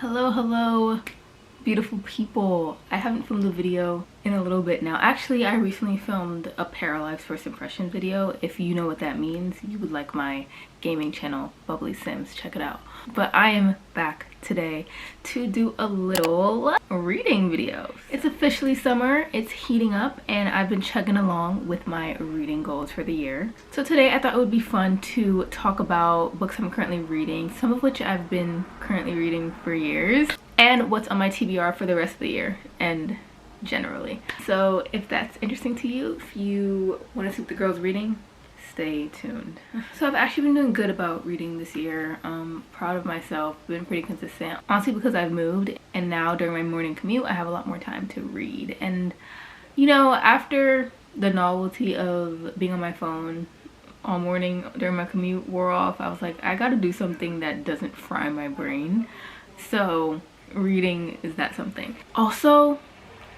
Hello, beautiful people. I haven't filmed a video in a little bit now. Actually, I recently filmed a Parallax first impression video. If you know what that means, you would like my gaming channel, Bubbly Sims. Check it out. But I am back today to do a little reading video. It's officially summer, it's heating up, and I've been chugging along with my reading goals for the year. So today I thought it would be fun to talk about books I'm currently reading, some of which I've been currently reading for years, and what's on my TBR for the rest of the year and generally. So if that's interesting to you, if you want to see what the girls reading, stay tuned. So I've actually been doing good about reading this year. Proud of myself, been pretty consistent. Honestly, because I've moved and now during my morning commute I have a lot more time to read. And you know, after the novelty of being on my phone all morning during my commute wore off, I was like, I gotta do something that doesn't fry my brain. So reading is that something. Also,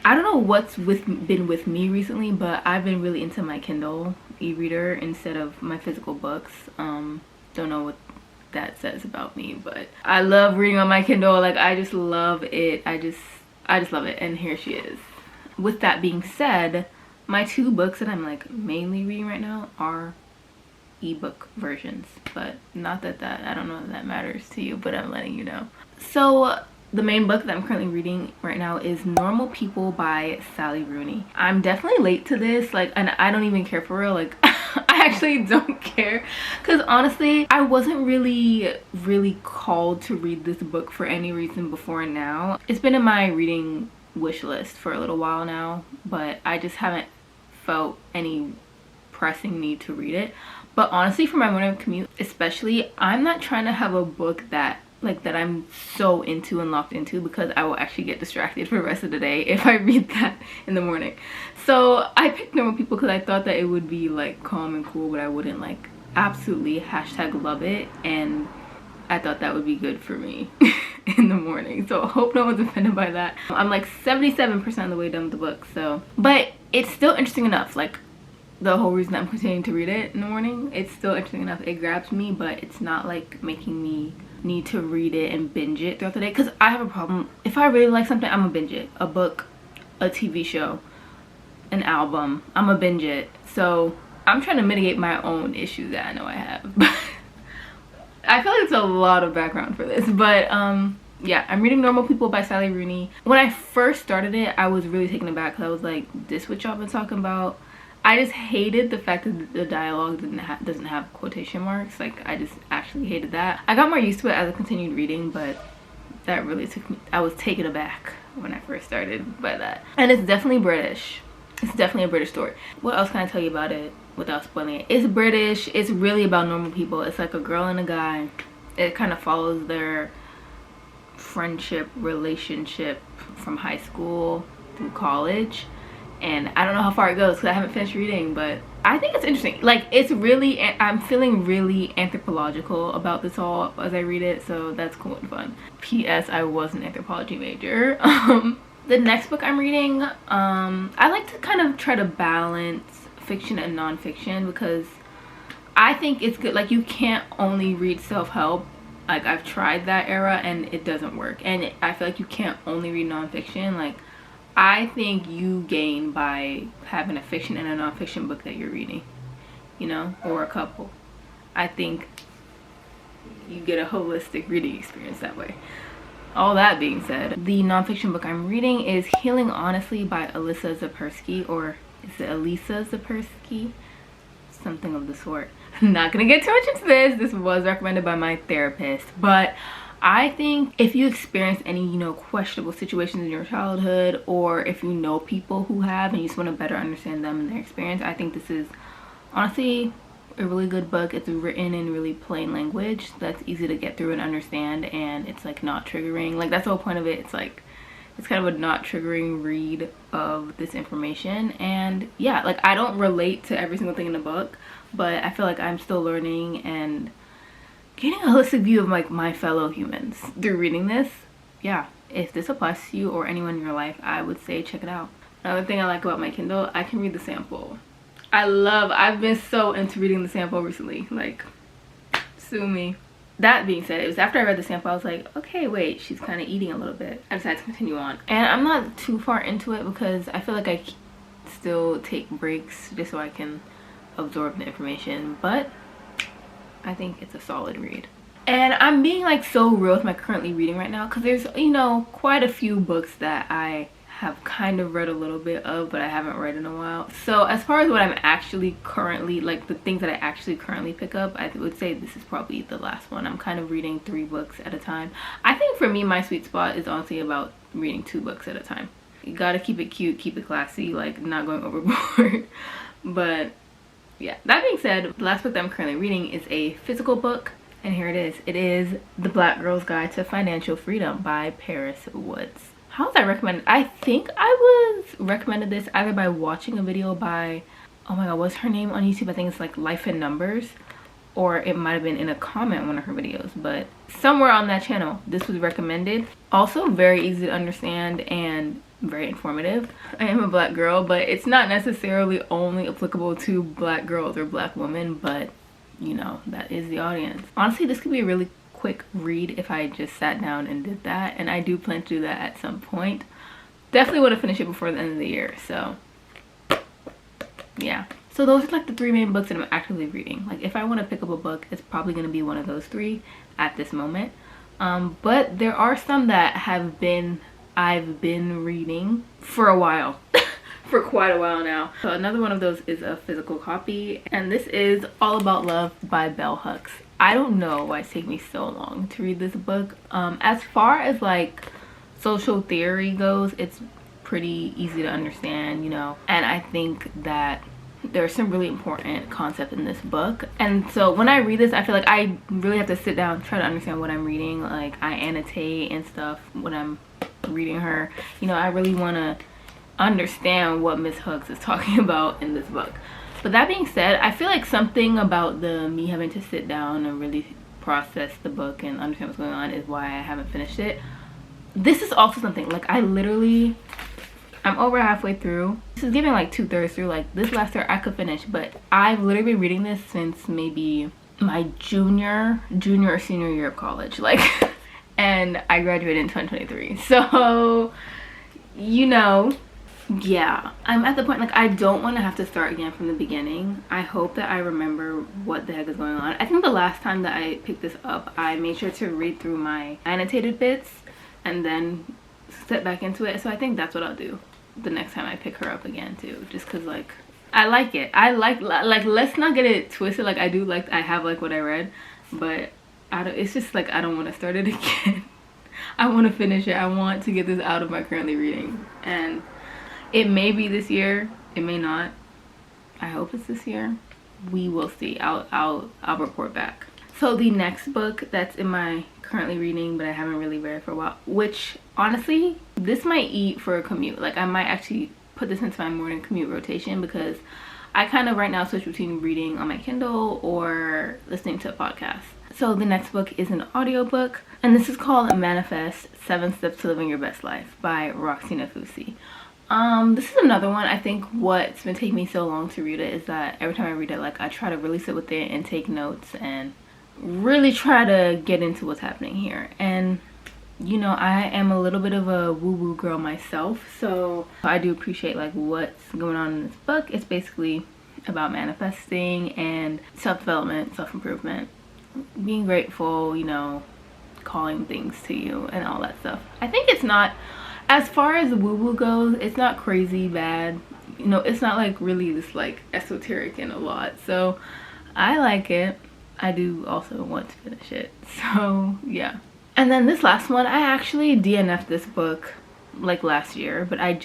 I don't know what's been with me recently, but I've been really into my Kindle e-reader instead of my physical books. Don't know what that says about me, but I love reading on my Kindle. Like, I just love it. I just love it. And here she is. With that being said, my two books that I'm like mainly reading right now are ebook versions, but not that I don't know if that matters to you, but I'm letting you know. So the main book that I'm currently reading right now is Normal People by Sally Rooney. I'm definitely late to this, like, and I don't even care for real. Like, I actually don't care, because honestly, I wasn't really called to read this book for any reason before now. It's been in my reading wish list for a little while now, but I just haven't felt any pressing need to read it. But honestly, for my morning commute especially, I'm not trying to have a book that I'm so into and locked into, because I will actually get distracted for the rest of the day if I read that in the morning. So I picked Normal People because I thought that it would be like calm and cool, but I wouldn't like absolutely #love it, and I thought that would be good for me in the morning. So I hope no one's offended by that. I'm like 77% of the way done with the book, so, but it's still interesting enough. Like, the whole reason I'm continuing to read it in the morning, it's still interesting enough. It grabs me, but it's not like making me need to read it and binge it throughout the day, because I have a problem. If I really like something, I'm gonna binge it. A book, a TV show, an album, I'm gonna binge it. So I'm trying to mitigate my own issues that I know I have. I feel like it's a lot of background for this, but yeah, I'm reading Normal People by Sally Rooney. When I first started it, I was really taken aback, because I was like, this what y'all been talking about? I just hated the fact that the dialogue doesn't have quotation marks. Like, I just actually hated that. I got more used to it as I continued reading, but that really took me, I was taken aback when I first started by that. And it's definitely British. It's definitely a British story. What else can I tell you about it without spoiling it? It's British. It's really about normal people. It's like a girl and a guy. It kind of follows their friendship, relationship from high school through college. And I don't know how far it goes because I haven't finished reading, but I think it's interesting. Like, it's really, I'm feeling really anthropological about this all as I read it, so that's cool and fun. P.S. I was an anthropology major. The next book I'm reading, I like to kind of try to balance fiction and nonfiction, because I think it's good. Like, you can't only read self-help. Like, I've tried that era and it doesn't work. And I feel like you can't only read nonfiction. Like, I think you gain by having a fiction and a nonfiction book that you're reading, you know, or a couple. I think you get a holistic reading experience that way. All that being said, the nonfiction book I'm reading is Healing Honestly by Alyssa Zapersky, or is it Elisa Zapersky? Something of the sort. I'm not gonna get too much into this. This was recommended by my therapist, but I think if you experience any, you know, questionable situations in your childhood, or if you know people who have and you just want to better understand them and their experience, I think this is honestly a really good book. It's written in really plain language that's easy to get through and understand, and it's like not triggering. Like, that's the whole point of it. It's like, it's kind of a not triggering read of this information. And yeah, like, I don't relate to every single thing in the book, but I feel like I'm still learning and getting a holistic view of like my fellow humans through reading this. Yeah, if this applies to you or anyone in your life, I would say check it out. Another thing I like about my Kindle, I can read the sample. I've been so into reading the sample recently. Like, sue me. that being said, it was after I read the sample I was like, okay, wait, she's kind of eating a little bit. I decided to continue on, and I'm not too far into it because I feel like I still take breaks just so I can absorb the information, but I think it's a solid read. And I'm being like so real with my currently reading right now because there's, you know, quite a few books that I have kind of read a little bit of but I haven't read in a while. So as far as what I'm actually currently, like the things that I actually currently pick up, I would say this is probably the last one. I'm kind of reading 3 books at a time. I think for me, my sweet spot is honestly about reading 2 books at a time. You gotta keep it cute, keep it classy, like not going overboard. But yeah, that being said, the last book that I'm currently reading is a physical book, and here it is. It is The Black Girl's Guide to Financial Freedom by Paris Woods. How was I recommended? I think I was recommended this either by watching a video by, oh my god, what's her name on YouTube? I think it's like Life in Numbers, or it might have been in a comment on one of her videos, but somewhere on that channel this was recommended. Also very easy to understand and very informative. I am a black girl, but it's not necessarily only applicable to black girls or black women, but you know, that is the audience. Honestly, this could be a really quick read if I just sat down and did that, and I do plan to do that at some point. Definitely want to finish it before the end of the year, so yeah. So those are like the 3 main books that I'm actively reading. Like if I want to pick up a book, it's probably going to be one of those 3 at this moment. But there are some that I've been reading for a while. For quite a while now. So another one of those is a physical copy, and this is All About Love by Bell Hooks. I don't know why it's taken me so long to read this book. As far as like social theory goes, it's pretty easy to understand, you know, and I think that there's some really important concepts in this book. And so when I read this, I feel like I really have to sit down, try to understand what I'm reading. Like I annotate and stuff when I'm reading her. You know, I really want to understand what Miss Hooks is talking about in this book. But that being said, I feel like something about me having to sit down and really process the book and understand what's going on is why I haven't finished it. This is also something, like I'm over halfway through. This is giving like 2/3 through. Like this last year I could finish, but I've literally been reading this since maybe my junior or senior year of college, like and I graduated in 2023. So, you know, yeah, I'm at the point like I don't want to have to start again from the beginning. I hope that I remember what the heck is going on. I think the last time that I picked this up, I made sure to read through my annotated bits and then step back into it. So I think that's what I'll do the next time I pick her up again too, just because like I like it. I like let's not get it twisted. Like I have like what I read, but it's just like I don't want to start it again. I want to finish it. I want to get this out of my currently reading, and it may be this year, it may not. I hope it's this year. We will see. I'll report back. So the next book that's in my currently reading, but I haven't really read for a while, which honestly, this might eat for a commute. Like I might actually put this into my morning commute rotation because I kind of right now switch between reading on my Kindle or listening to a podcast. So the next book is an audiobook, and this is called Manifest: 7 Steps to Living Your Best Life by Roxy Nafusi. This is another one. I think what's been taking me so long to read it is that every time I read it, like I try to really sit with it and take notes and really try to get into what's happening here. And you know, I am a little bit of a woo-woo girl myself, so I do appreciate like what's going on in this book. It's basically about manifesting and self-development, self-improvement, being grateful, you know, calling things to you and all that stuff. I think it's not, as far as the woo-woo goes, it's not crazy bad. You know, it's not like really this like esoteric and a lot. So I like it. I do also want to finish it. So yeah. And then this last one, I actually DNF'd this book like last year, but I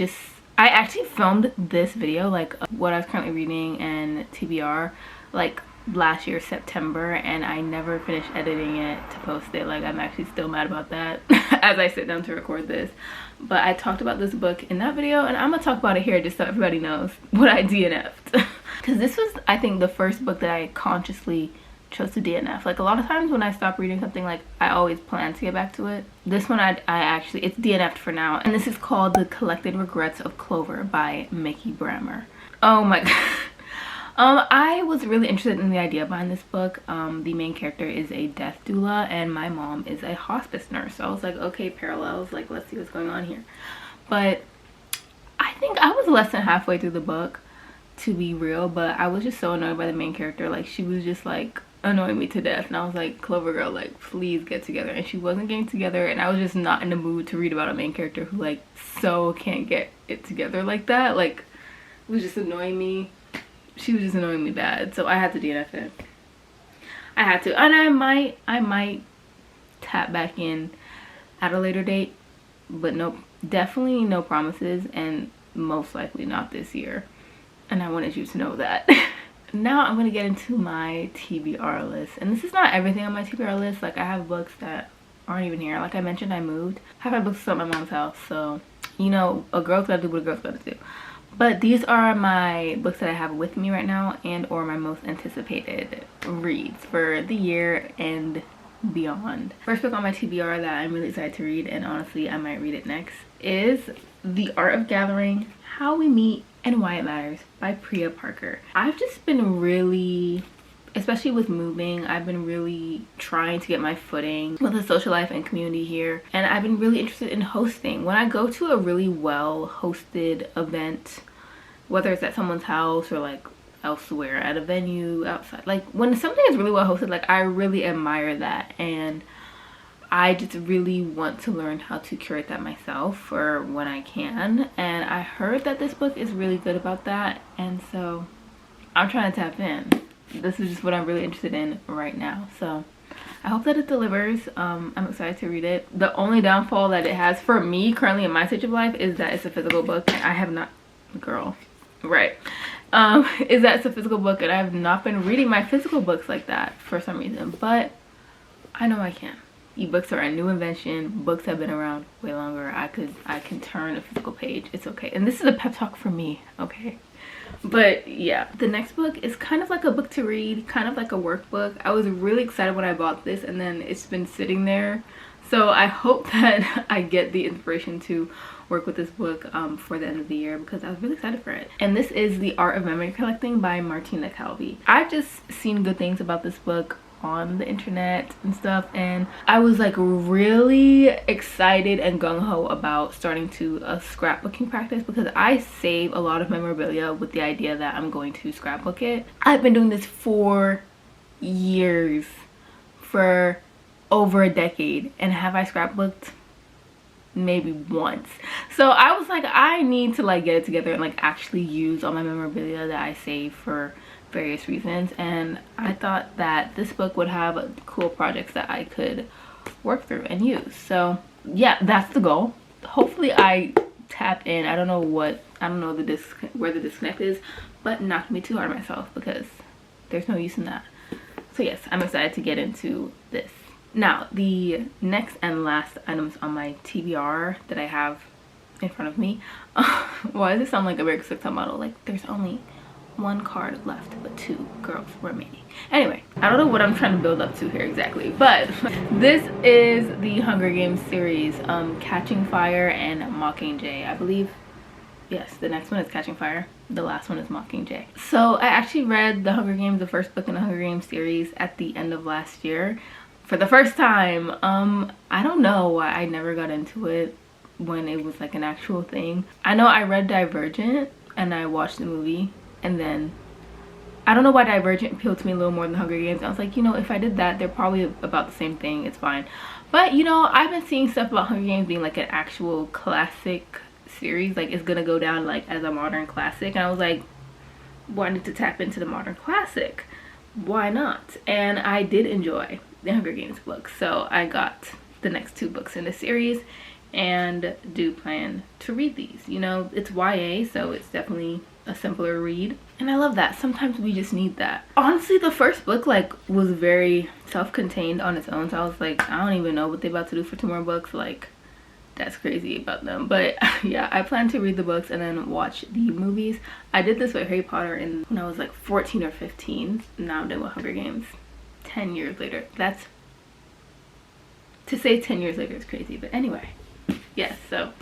actually filmed this video, like what I was currently reading and TBR, like last year September, and I never finished editing it to post it. Like I'm actually still mad about that as I sit down to record this. But I talked about this book in that video, and I'm gonna talk about it here just so everybody knows what I DNF'd. Because this was, I think, the first book that I consciously chose to DNF. Like a lot of times when I stop reading something, like I always plan to get back to it. This one I actually, it's DNF'd for now, and this is called The Collected Regrets of Clover by Mickey Brammer. Oh my god. I was really interested in the idea behind this book. The main character is a death doula and my mom is a hospice nurse. So I was like, okay, parallels, like let's see what's going on here. But I think I was less than halfway through the book, to be real, but I was just so annoyed by the main character. Like, she was just like annoying me to death, and I was like, Clover girl, like please get together. And she wasn't getting together, and I was just not in the mood to read about a main character who like so can't get it together like that. Like, it was just annoying me. She was just annoying me bad, so I had to DNF it. I had to, and I might tap back in at a later date, but nope, definitely no promises, and most likely not this year. And I wanted you to know that. Now I'm gonna get into my TBR list, and this is not everything on my TBR list. Like, I have books that aren't even here. Like I mentioned, I moved. I have had books at my mom's house, so you know, a girl's gotta do what a girl's gotta do. But these are my books that I have with me right now, and or my most anticipated reads for the year and beyond. First book on my TBR that I'm really excited to read, and honestly I might read it next, is The Art of Gathering: How We Meet and Why It Matters by Priya Parker. I've just been really, especially with moving, I've been really trying to get my footing with the social life and community here, and I've been really interested in hosting. When I go to a really well hosted event, whether it's at someone's house or like elsewhere at a venue outside, like when something is really well hosted, like I really admire that, and I just really want to learn how to curate that myself for when I can. And I heard that this book is really good about that, and so I'm trying to tap in. This is just what I'm really interested in right now, so I hope that it delivers. I'm excited to read it. The only downfall that it has for me currently in my stage of life is that it's a physical book, and I have not, girl, right, is that it's a physical book, and I have not been reading my physical books like that for some reason, but I know I can. Ebooks are a new invention. Books have been around way longer. I can turn a physical page. It's okay. And this is a pep talk for me, okay? But yeah, the next book is kind of like a book to read, kind of like a workbook. I was really excited when I bought this, and then it's been sitting there. So I hope that I get the inspiration to work with this book for the end of the year, because I was really excited for it. And this is The Art of Memory Collecting by Martina Calvi. I've just seen good things about this book on the internet and stuff, and I was like really excited and gung-ho about starting to a scrapbooking practice, because I save a lot of memorabilia with the idea that I'm going to scrapbook it. I've been doing this for years, for over a decade, and have I scrapbooked? Maybe once. So I was like, I need to like get it together and like actually use all my memorabilia that I save for various reasons, and I thought that this book would have cool projects that I could work through and use. So yeah, that's the goal. Hopefully I tap in. I don't know where the disconnect is, but not to be too hard on myself, because there's no use in that. So yes, I'm excited to get into this. Now, the next and last items on my TBR that I have in front of me, why does it sound like a very strict model? Like there's only one card left, but 2 girls remaining. Anyway, I don't know what I'm trying to build up to here exactly, but this is the Hunger Games series, Catching Fire and Mockingjay. I believe, yes, the next one is Catching Fire, the last one is Mockingjay. So I actually read the Hunger Games, the first book in the Hunger Games series, at the end of last year for the first time. I don't know why I never got into it when it was like an actual thing. I know I read Divergent and I watched the movie, and then I don't know why Divergent appealed to me a little more than Hunger Games. I was like, you know, if I did that, they're probably about the same thing. It's fine. But you know, I've been seeing stuff about Hunger Games being like an actual classic series, like it's gonna go down like as a modern classic, and I was like, well, I need to tap into the modern classic. Why not? And I did enjoy the Hunger Games books, so I got the next 2 books in the series and do plan to read these. You know, it's YA, so it's definitely a simpler read, and I love that. Sometimes we just need that. Honestly, the first book like was very self-contained on its own, so I was like, I don't even know what they're about to do for 2 more books. Like, that's crazy about them. But yeah, I plan to read the books and then watch the movies. I did this with Harry Potter when I was like 14 or 15. Now I'm done with Hunger Games 10 years later. That's, to say 10 years later is crazy, but anyway, yes. So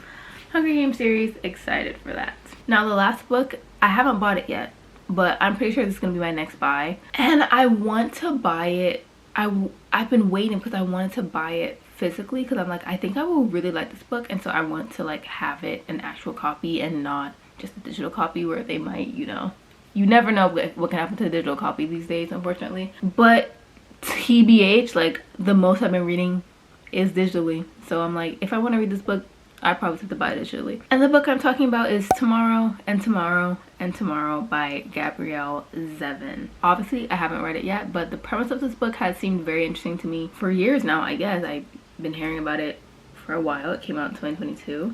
Hunger Games series, excited for that. Now the last book, I haven't bought it yet. but I'm pretty sure this is gonna be my next buy. And I want to buy it. I've been waiting because I wanted to buy it physically, because I'm like, I think I will really like this book, and so I want to like have it an actual copy and not just a digital copy where they might, you know, you never know what can happen to a digital copy these days, unfortunately. But TBH, like the most I've been reading is digitally, so I'm like, if I want to read this book, I probably have to buy it digitally. And the book I'm talking about is Tomorrow and Tomorrow and Tomorrow by Gabrielle Zevin. Obviously I haven't read it yet, but the premise of this book has seemed very interesting to me for years now. I guess I've been hearing about it for a while. It came out in 2022.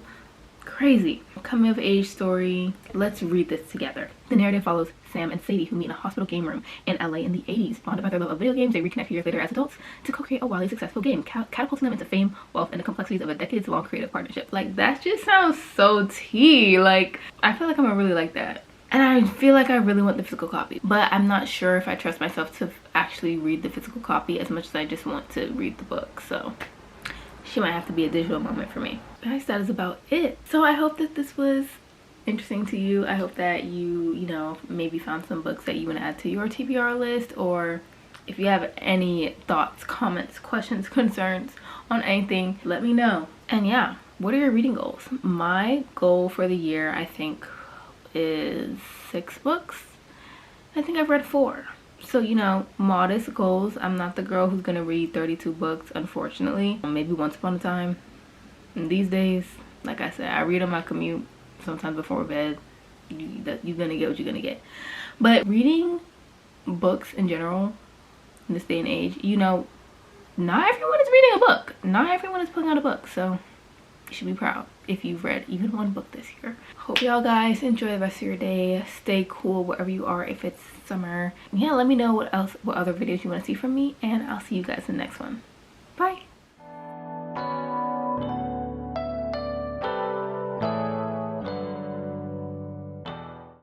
Crazy coming of age story. Let's read this together. The narrative follows Sam and Sadie, who meet in a hospital game room in LA in the 80s. Bonded by their love of video games, they reconnect years later as adults to co-create a wildly successful game, catapulting them into fame, wealth, and the complexities of a decades-long creative partnership. Like, that just sounds so tea. Like, I feel like I'm gonna really like that. And I feel like I really want the physical copy, but I'm not sure if I trust myself to actually read the physical copy as much as I just want to read the book. So she might have to be a digital moment for me. Guys, that is about it. So I hope that this was interesting to you. I hope that you know, maybe found some books that you want to add to your TBR list, or if you have any thoughts, comments, questions, concerns on anything, let me know. And yeah, what are your reading goals? My goal for the year, I think, is 6 books. I think I've read 4. So, you know, modest goals. I'm not the girl who's gonna read 32 books, unfortunately. Maybe once upon a time. And these days, like I said, I read on my commute, sometimes before bed. You're gonna get what you're gonna get. But reading books in general, in this day and age, you know, not everyone is reading a book. Not everyone is putting out a book. So you should be proud if you've read even 1 book this year. Hope y'all guys enjoy the rest of your day. Stay cool wherever you are, if it's summer. Yeah, let me know what other videos you want to see from me, and I'll see you guys in the next one.